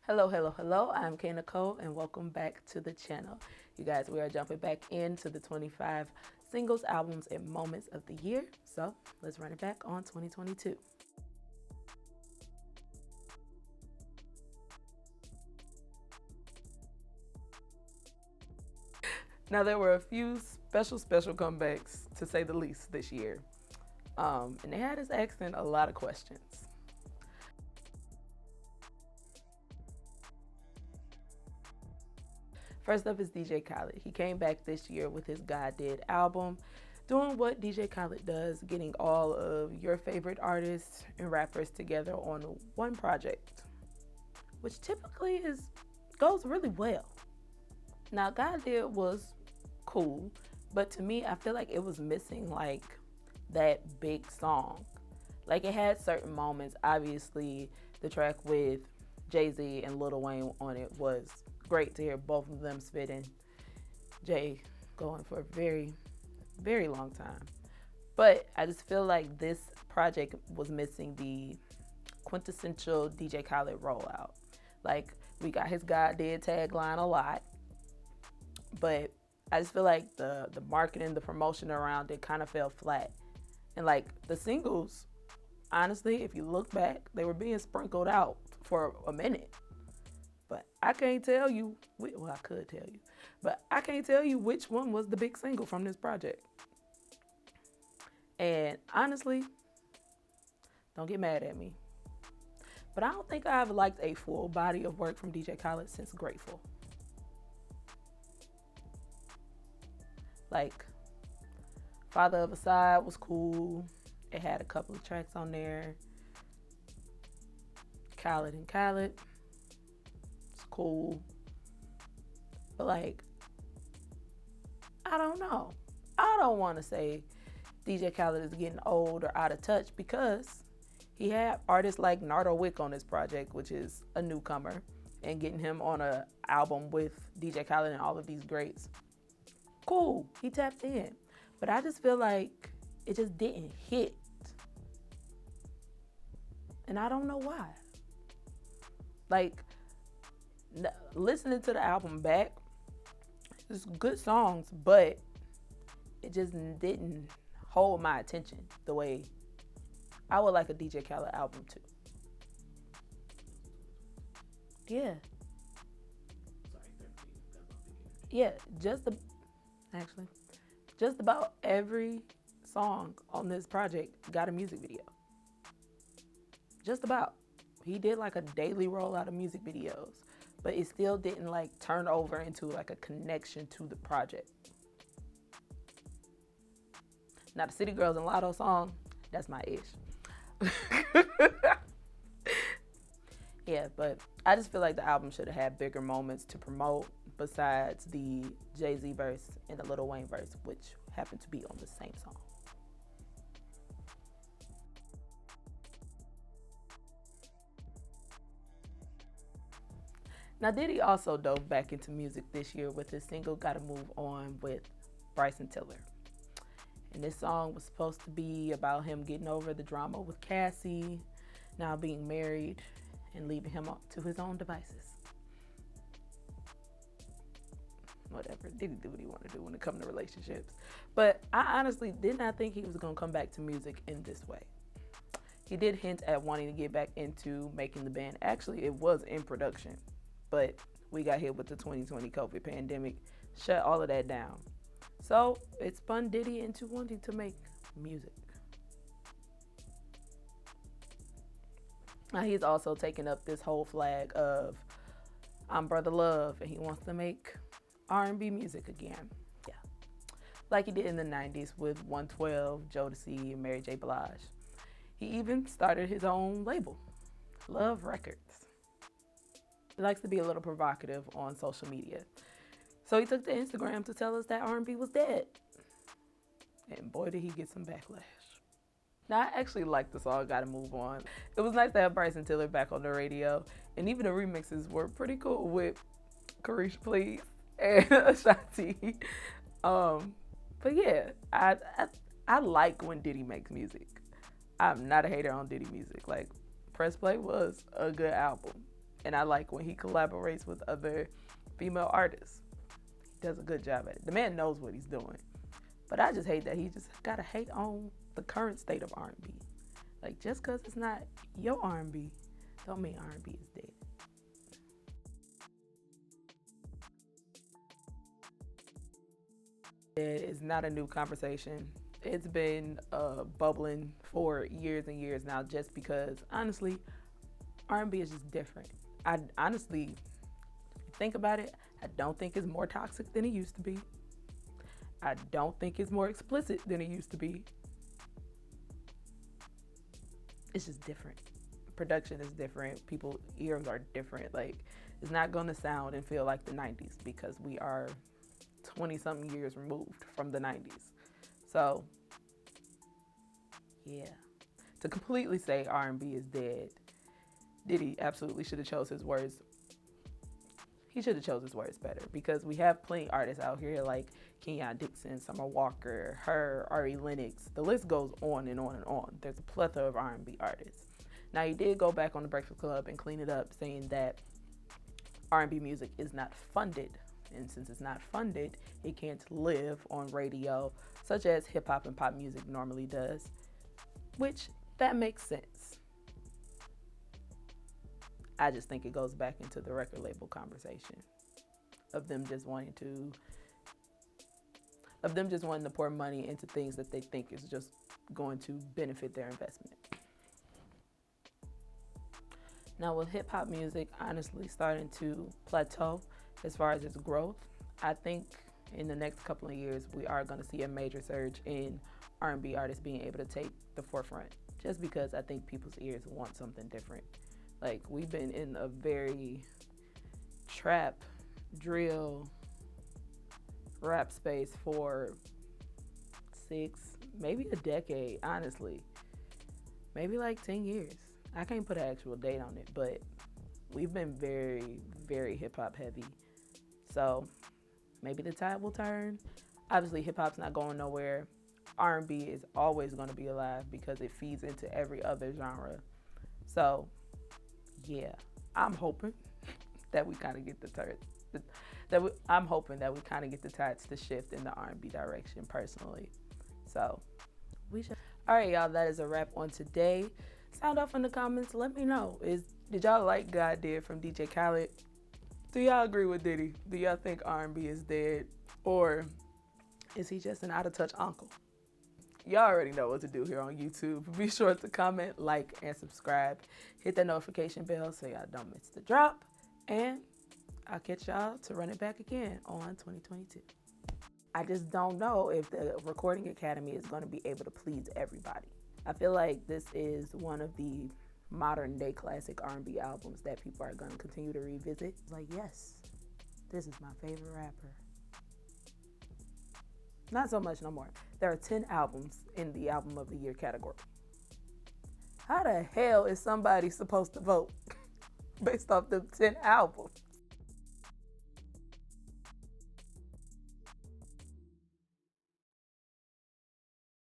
Hello, hello, hello. I'm Nikole, and welcome back to the channel. You guys, we are jumping back into the 25 singles, albums, and moments of the year. So let's run it back on 2022. Now, there were a few special comebacks, to say the least, this year. And they had us asking a lot of questions. First up is DJ Khaled. He came back this year with his God Did album, doing what DJ Khaled does, getting all of your favorite artists and rappers together on one project, which typically goes really well. Now, God Did was cool, but to me, I feel like it was missing like that big song. Like it had certain moments. Obviously, the track with Jay-Z and Lil Wayne on it was great to hear both of them spitting. Jay going for a very, very long time. But I just feel like this project was missing the quintessential DJ Khaled rollout. Like, we got his God Did tagline a lot, but I just feel like the marketing, the promotion around it kind of fell flat. And like the singles, honestly, if you look back, they were being sprinkled out for a minute. But I can't tell you, well, I could tell you, but I can't tell you which one was the big single from this project. And honestly, don't get mad at me, but I don't think I've liked a full body of work from DJ Khaled since Grateful. Like, Father of a Side was cool. It had a couple of tracks on there. Khaled and Khaled, it's cool. But like, I don't know. I don't want to say DJ Khaled is getting old or out of touch because he had artists like Nardo Wick on this project, which is a newcomer, and getting him on an album with DJ Khaled and all of these greats. Cool, he tapped in. But I just feel like it just didn't hit. And I don't know why. Like, listening to the album back, it's good songs, but it just didn't hold my attention the way I would like a DJ Khaled album to. Yeah. Yeah, just about every song on this project got a music video. Just about. He did like a daily rollout of music videos, but it still didn't like turn over into like a connection to the project. Now the City Girls and Lotto song, that's my ish. Yeah, but I just feel like the album should have had bigger moments to promote besides the Jay-Z verse and the Lil Wayne verse, which happened to be on the same song. Now, Diddy also dove back into music this year with his single Gotta Move On with Bryson Tiller. And this song was supposed to be about him getting over the drama with Cassie, now being married, and leaving him up to his own devices. Whatever, Diddy do what he want to do when it comes to relationships. But I honestly did not think he was going to come back to music in this way. He did hint at wanting to get back into making the band. Actually, it was in production, but we got hit with the 2020 COVID pandemic, shut all of that down. So it spun Diddy into wanting to make music. Now he's also taken up this whole flag of I'm Brother Love, and he wants to make R&B music again. Yeah, like he did in the 90s with 112, Jodeci, and Mary J. Blige. He even started his own label, Love Records. He likes to be a little provocative on social media. So he took to Instagram to tell us that R&B was dead. And boy, did he get some backlash. Now, I actually like the song Gotta Move On. It was nice to have Bryson Tiller back on the radio. And even the remixes were pretty cool with Carisha Please and Ashanti. But yeah, I like when Diddy makes music. I'm not a hater on Diddy music. Like, Press Play was a good album. And I like when he collaborates with other female artists. He does a good job at it. The man knows what he's doing. But I just hate that he just gotta hate on the current state of R&B. Like, just because it's not your R&B, don't mean R&B is dead. It is not a new conversation. It's been bubbling for years and years now, just because, honestly, R&B is just different. I honestly, think about it, I don't think it's more toxic than it used to be. I don't think it's more explicit than it used to be. It's just different. Production is different. People's ears are different. Like, it's not gonna sound and feel like the 90s because we are 20-something years removed from the 90s. So, yeah. To completely say R&B is dead, Diddy absolutely should have chose his words. He should have chose his words better, because we have plenty artists out here like Kenyon Dixon, Summer Walker, her, Ari Lennox. The list goes on and on and on. There's a plethora of R&B artists. Now, he did go back on the Breakfast Club and clean it up, saying that R&B music is not funded. And since it's not funded, it can't live on radio, such as hip hop and pop music normally does, which that makes sense. I just think it goes back into the record label conversation of them just wanting to pour money into things that they think is just going to benefit their investment. Now, with hip hop music honestly starting to plateau as far as its growth, I think in the next couple of years we are going to see a major surge in R&B artists being able to take the forefront, just because I think people's ears want something different. Like, we've been in a very trap, drill, rap space for 6, maybe a decade, honestly. Maybe like 10 years. I can't put an actual date on it, but we've been very, very hip-hop heavy. So maybe the tide will turn. Obviously, hip-hop's not going nowhere. R&B is always going to be alive because it feeds into every other genre. So, yeah, I'm hoping that we kind of get the tides to shift in the R&B direction personally. So, we should. All right, y'all, that is a wrap on today. Sound off in the comments. Let me know. Did y'all like God Did from DJ Khaled? Do y'all agree with Diddy? Do y'all think R&B is dead? Or is he just an out-of-touch uncle? Y'all already know what to do here on YouTube. Be sure to comment, like, and subscribe. Hit that notification bell so y'all don't miss the drop. And I'll catch y'all to run it back again on 2022. I just don't know if the Recording Academy is going to be able to please everybody. I feel like this is one of the modern day classic R&B albums that people are going to continue to revisit. Like, yes, this is my favorite rapper. Not so much no more. There are 10 albums in the Album of the Year category. How the hell is somebody supposed to vote based off the 10 albums?